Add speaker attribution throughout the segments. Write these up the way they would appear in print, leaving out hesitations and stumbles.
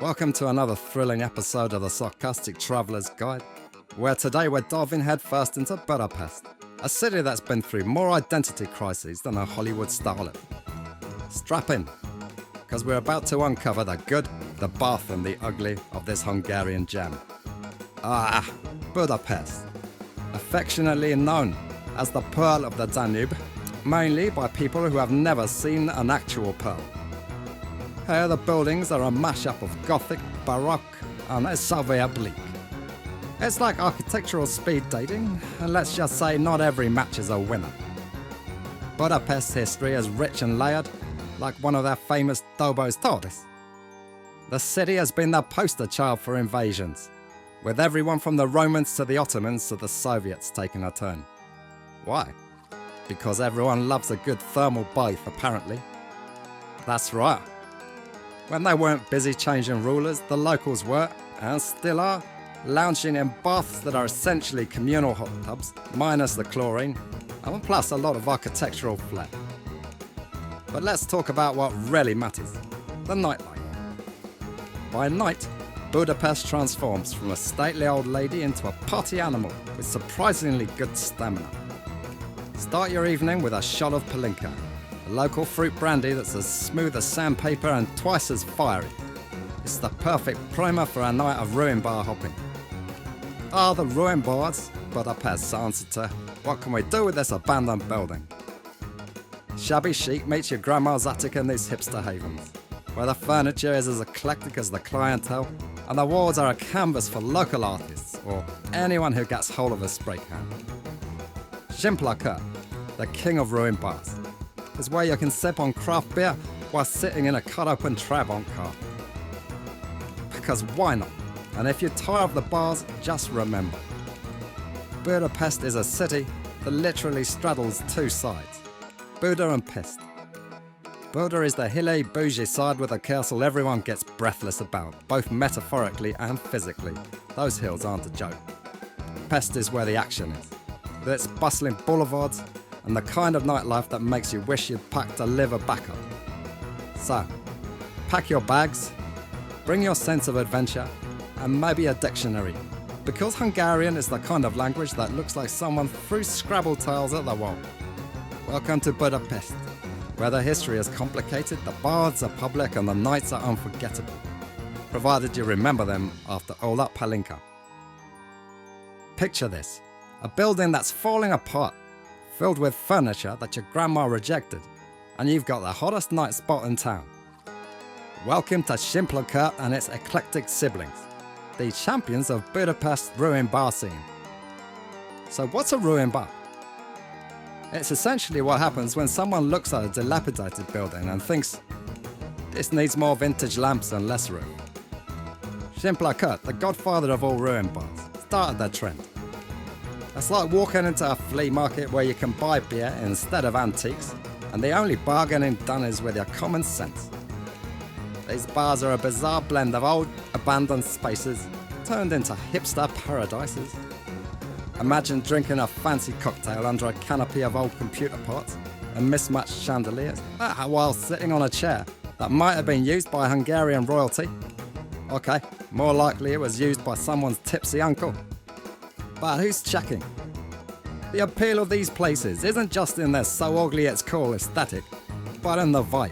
Speaker 1: Welcome to another thrilling episode of the Sarcastic Traveller's Guide, where today we're diving headfirst into Budapest, a city that's been through more identity crises than a Hollywood starlet. Strap in, because we're about to uncover the good, the bath and the ugly of this Hungarian gem. Budapest, affectionately known as the Pearl of the Danube, mainly by people who have never seen an actual pearl. Here the buildings are a mashup of Gothic, Baroque and Soviet bleak. It's like architectural speed dating, and let's just say not every match is a winner. Budapest's history is rich and layered, like one of their famous Dobos Torres. The city has been the poster child for invasions, with everyone from the Romans to the Ottomans to the Soviets taking a turn. Why? Because everyone loves a good thermal bath, apparently. That's right. When they weren't busy changing rulers, the locals were, and still are, lounging in baths that are essentially communal hot tubs, minus the chlorine, and plus a lot of architectural flair. But let's talk about what really matters, the nightlife. By night, Budapest transforms from a stately old lady into a party animal with surprisingly good stamina. Start your evening with a shot of palinka, a local fruit brandy that's as smooth as sandpaper and twice as fiery. It's the perfect primer for a night of ruin bar hopping. The ruin bars, Budapest's answer to what can we do with this abandoned building? Shabby chic meets your grandma's attic in these hipster havens, where the furniture is as eclectic as the clientele, and the walls are a canvas for local artists or anyone who gets hold of a spray can. Simplakert, the king of ruin bars, is where you can sip on craft beer while sitting in a cut-open Trabant car. Because why not? And if you're tired of the bars, just remember, Budapest is a city that literally straddles two sides, Buda and Pest. Buda is the hilly, bougie side with a castle everyone gets breathless about, both metaphorically and physically. Those hills aren't a joke. Pest is where the action is, with its bustling boulevards and the kind of nightlife that makes you wish you'd packed a liver backup. So, pack your bags, bring your sense of adventure, and maybe a dictionary, because Hungarian is the kind of language that looks like someone threw Scrabble tiles at the wall. Welcome to Budapest, where the history is complicated, the baths are public, and the nights are unforgettable, provided you remember them after all that palinka. Picture this, a building that's falling apart, filled with furniture that your grandma rejected, and you've got the hottest night spot in town. Welcome to Simplakert and its eclectic siblings, the champions of Budapest's ruin bar scene. So what's a ruin bar? It's essentially what happens when someone looks at a dilapidated building and thinks, this needs more vintage lamps and less room. Simplakert, the godfather of all ruin bars, started that trend. It's like walking into a flea market where you can buy beer instead of antiques, and the only bargaining done is with your common sense. These bars are a bizarre blend of old, abandoned spaces turned into hipster paradises. Imagine drinking a fancy cocktail under a canopy of old computer parts and mismatched chandeliers, while sitting on a chair that might have been used by Hungarian royalty. Okay, more likely it was used by someone's tipsy uncle. But who's checking? The appeal of these places isn't just in their so ugly it's cool aesthetic, but in the vibe.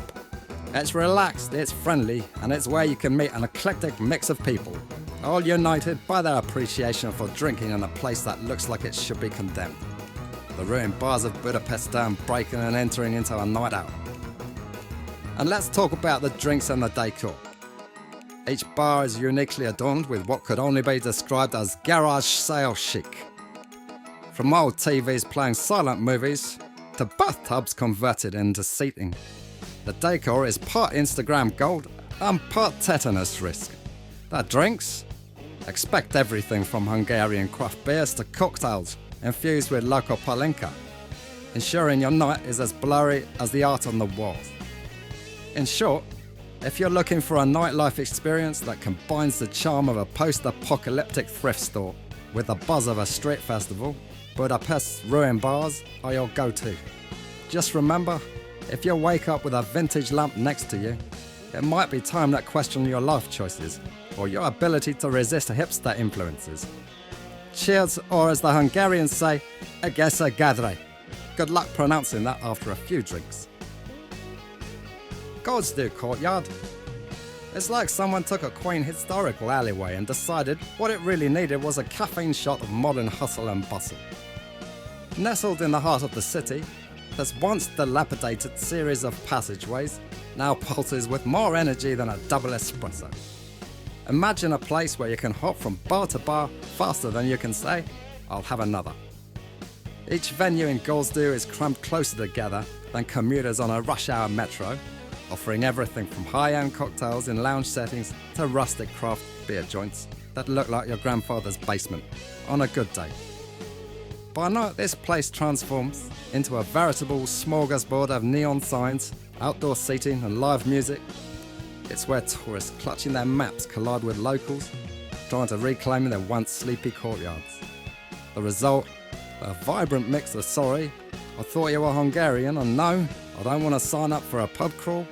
Speaker 1: It's relaxed, it's friendly, and it's where you can meet an eclectic mix of people, all united by their appreciation for drinking in a place that looks like it should be condemned. The ruined bars of Budapest are breaking and entering into a night out. And let's talk about the drinks and the decor. Each bar is uniquely adorned with what could only be described as garage sale chic. From old TVs playing silent movies to bathtubs converted into seating, the decor is part Instagram gold and part tetanus risk. The drinks? Expect everything from Hungarian craft beers to cocktails infused with local palinka, ensuring your night is as blurry as the art on the walls. In short, if you're looking for a nightlife experience that combines the charm of a post-apocalyptic thrift store with the buzz of a street festival, Budapest's ruin bars are your go-to. Just remember, if you wake up with a vintage lamp next to you, it might be time that question your life choices or your ability to resist hipster influences. Cheers, or as the Hungarians say, egész gadre. Good luck pronouncing that after a few drinks. Gozsdu Courtyard. It's like someone took a quaint historical alleyway and decided what it really needed was a caffeine shot of modern hustle and bustle. Nestled in the heart of the city, this once dilapidated series of passageways now pulses with more energy than a double espresso. Imagine a place where you can hop from bar to bar faster than you can say, "I'll have another." Each venue in Gozsdu is crammed closer together than commuters on a rush hour metro, offering everything from high-end cocktails in lounge settings to rustic craft beer joints that look like your grandfather's basement on a good day. By night, this place transforms into a veritable smorgasbord of neon signs, outdoor seating and live music. It's where tourists clutching their maps collide with locals, trying to reclaim their once sleepy courtyards. The result? A vibrant mix of sorry, I thought you were Hungarian, and no, I don't want to sign up for a pub crawl.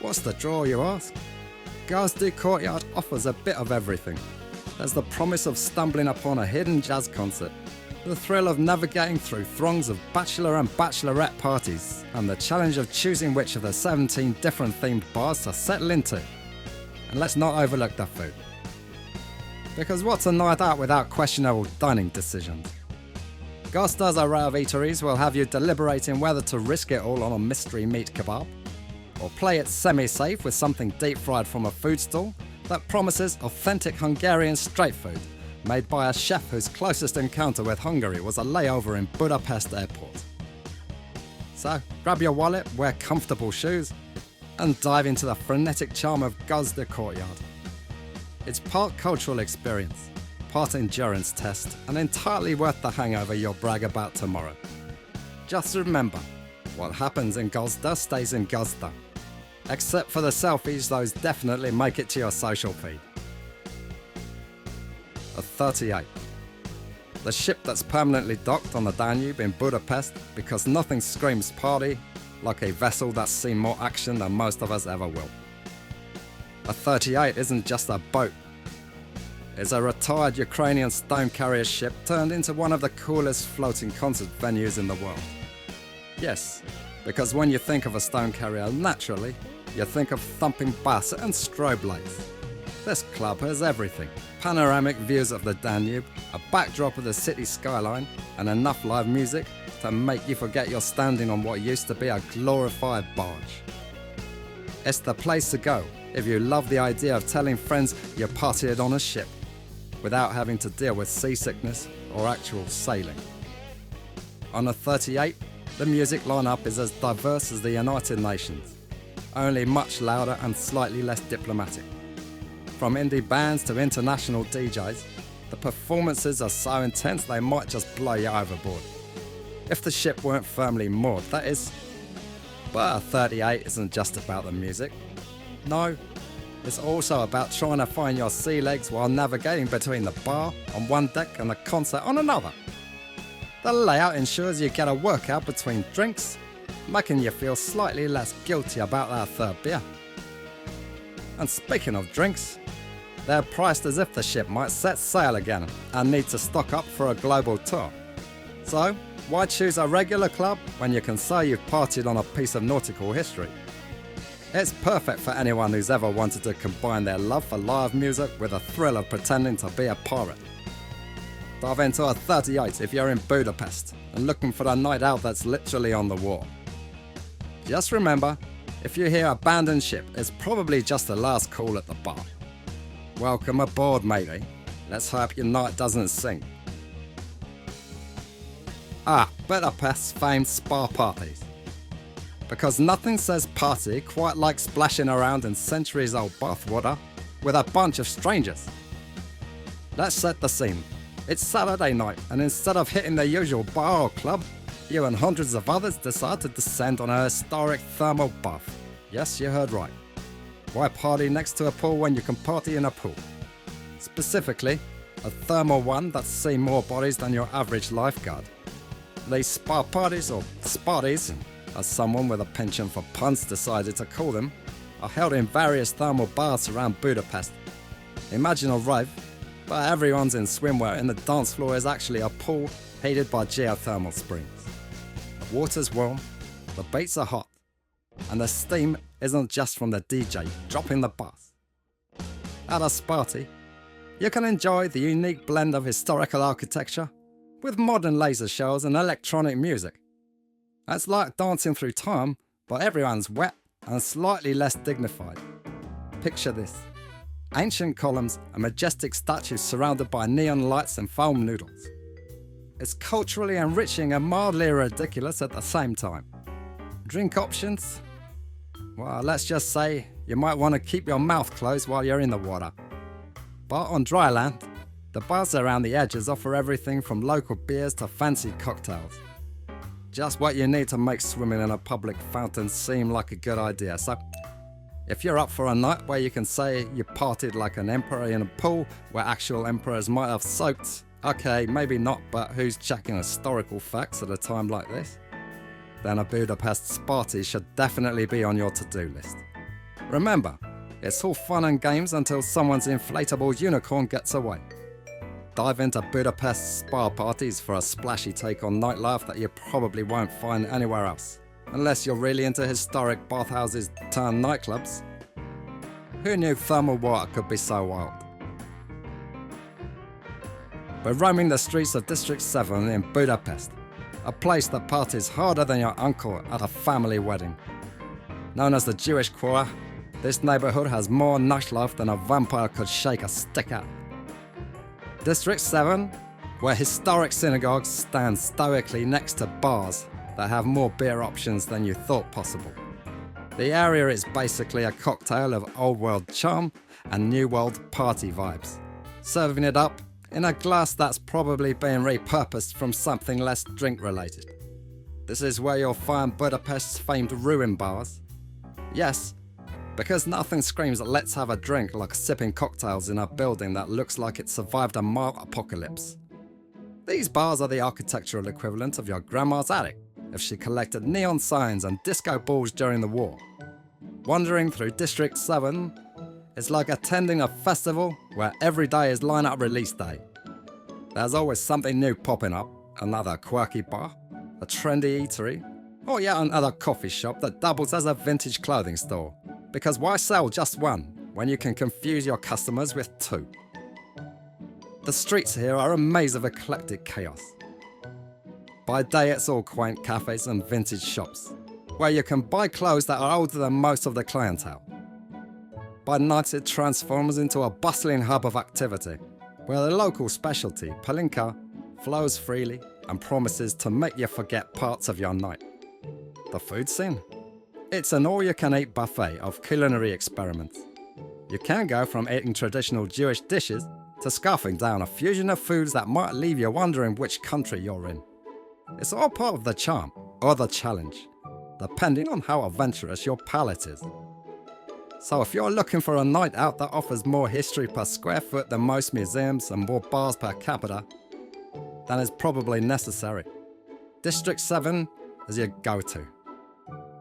Speaker 1: What's the draw, you ask? Gozsdu Courtyard offers a bit of everything. There's the promise of stumbling upon a hidden jazz concert, the thrill of navigating through throngs of bachelor and bachelorette parties, and the challenge of choosing which of the 17 different themed bars to settle into. And let's not overlook the food. Because what's a night out without questionable dining decisions? Gozsdu's array of eateries will have you deliberating whether to risk it all on a mystery meat kebab, or play it semi-safe with something deep-fried from a food stall that promises authentic Hungarian street food, made by a chef whose closest encounter with Hungary was a layover in Budapest airport. So, grab your wallet, wear comfortable shoes, and dive into the frenetic charm of Gozsdu Courtyard. It's part cultural experience, part endurance test, and entirely worth the hangover you'll brag about tomorrow. Just remember, what happens in Gozsdu stays in Gozsdu. Except for the selfies, those definitely make it to your social feed. A 38. The ship that's permanently docked on the Danube in Budapest because nothing screams party like a vessel that's seen more action than most of us ever will. A 38 isn't just a boat. It's a retired Ukrainian stone carrier ship turned into one of the coolest floating concert venues in the world. Yes, because when you think of a stone carrier, naturally, you think of thumping bass and strobe lights. This club has everything. Panoramic views of the Danube, a backdrop of the city skyline, and enough live music to make you forget you're standing on what used to be a glorified barge. It's the place to go if you love the idea of telling friends you partied on a ship without having to deal with seasickness or actual sailing. On a 38, the music lineup is as diverse as the United Nations, only much louder and slightly less diplomatic. From indie bands to international DJs, the performances are so intense they might just blow you overboard. If the ship weren't firmly moored, that is. But a 38 isn't just about the music. No, it's also about trying to find your sea legs while navigating between the bar on one deck and the concert on another. The layout ensures you get a workout between drinks, making you feel slightly less guilty about that third beer. And speaking of drinks, they're priced as if the ship might set sail again and need to stock up for a global tour. So, why choose a regular club when you can say you've partied on a piece of nautical history? It's perfect for anyone who's ever wanted to combine their love for live music with the thrill of pretending to be a pirate. Dive into a 38 if you're in Budapest and looking for the night out that's literally on the wall. Just remember, if you hear abandoned ship, it's probably just the last call at the bar. Welcome aboard, matey. Let's hope your night doesn't sink. Budapest's famed spa parties. Because nothing says party quite like splashing around in centuries-old bathwater with a bunch of strangers. Let's set the scene. It's Saturday night, and instead of hitting the usual bar or club, you and hundreds of others decide to descend on a historic thermal bath. Yes, you heard right. Why party next to a pool when you can party in a pool? Specifically, a thermal one that's seen more bodies than your average lifeguard. These spa parties, or sparties, as someone with a penchant for puns decided to call them, are held in various thermal baths around Budapest. Imagine a rave, but everyone's in swimwear and the dance floor is actually a pool heated by geothermal springs. The water's warm, the beats are hot, and the steam isn't just from the DJ dropping the bass. At a Sparty, you can enjoy the unique blend of historical architecture with modern laser shows and electronic music. It's like dancing through time, but everyone's wet and slightly less dignified. Picture this: ancient columns and majestic statues surrounded by neon lights and foam noodles. It's culturally enriching and mildly ridiculous at the same time. Drink options? Well, let's just say you might want to keep your mouth closed while you're in the water. But on dry land, the bars around the edges offer everything from local beers to fancy cocktails. Just what you need to make swimming in a public fountain seem like a good idea. So, if you're up for a night where you can say you partied like an emperor in a pool where actual emperors might have soaked, okay, maybe not, but who's checking historical facts at a time like this? Then a Budapest Sparty should definitely be on your to-do list. Remember, it's all fun and games until someone's inflatable unicorn gets away. Dive into Budapest spa parties for a splashy take on nightlife that you probably won't find anywhere else, unless you're really into historic bathhouses turned nightclubs. Who knew thermal water could be so wild? We're roaming the streets of District 7 in Budapest, a place that parties harder than your uncle at a family wedding. Known as the Jewish Quarter, this neighbourhood has more nightlife than a vampire could shake a stick at. District 7, where historic synagogues stand stoically next to bars that have more beer options than you thought possible. The area is basically a cocktail of old world charm and new world party vibes, serving it up in a glass that's probably been repurposed from something less drink related. This is where you'll find Budapest's famed ruin bars. Yes, because nothing screams let's have a drink like sipping cocktails in a building that looks like it survived a mild apocalypse. These bars are the architectural equivalent of your grandma's attic if she collected neon signs and disco balls during the war. Wandering through District 7 is like attending a festival where every day is line-up release day. There's always something new popping up, another quirky bar, a trendy eatery, or yet another coffee shop that doubles as a vintage clothing store. Because why sell just one when you can confuse your customers with two? The streets here are a maze of eclectic chaos. By day it's all quaint cafes and vintage shops, where you can buy clothes that are older than most of the clientele. By night it transforms into a bustling hub of activity, where the local specialty, palinka, flows freely and promises to make you forget parts of your night. The food scene? It's an all-you-can-eat buffet of culinary experiments. You can go from eating traditional Jewish dishes to scarfing down a fusion of foods that might leave you wondering which country you're in. It's all part of the charm, or the challenge, depending on how adventurous your palate is. So if you're looking for a night out that offers more history per square foot than most museums and more bars per capita, then it's probably necessary. District 7 is your go-to.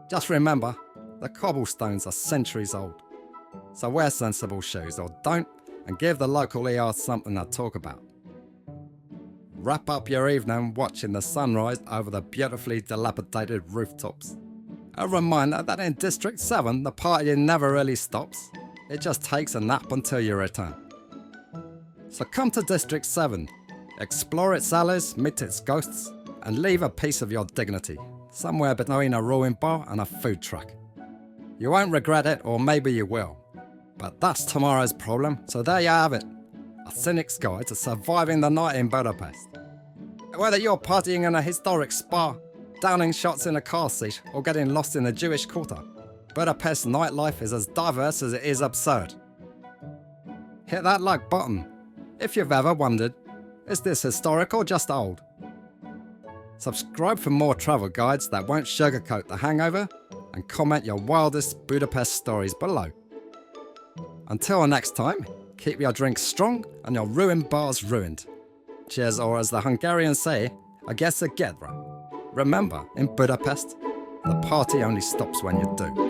Speaker 1: Just remember, the cobblestones are centuries old. So wear sensible shoes or don't, and give the local ER something to talk about. Wrap up your evening watching the sunrise over the beautifully dilapidated rooftops. A reminder that in District 7 the party never really stops, it just takes a nap until you return. So come to District 7, explore its alleys, meet its ghosts, and leave a piece of your dignity, somewhere between a ruined bar and a food truck. You won't regret it, or maybe you will. But that's tomorrow's problem, so there you have it. A cynic's guide to surviving the night in Budapest. Whether you're partying in a historic spa, downing shots in a car seat, or getting lost in the Jewish quarter, Budapest nightlife is as diverse as it is absurd. Hit that like button if you've ever wondered, is this historic or just old? Subscribe for more travel guides that won't sugarcoat the hangover, and comment your wildest Budapest stories below. Until next time, keep your drinks strong and your ruined bars ruined. Cheers, or as the Hungarians say, I guess a gedra. Remember, in Budapest, the party only stops when you do.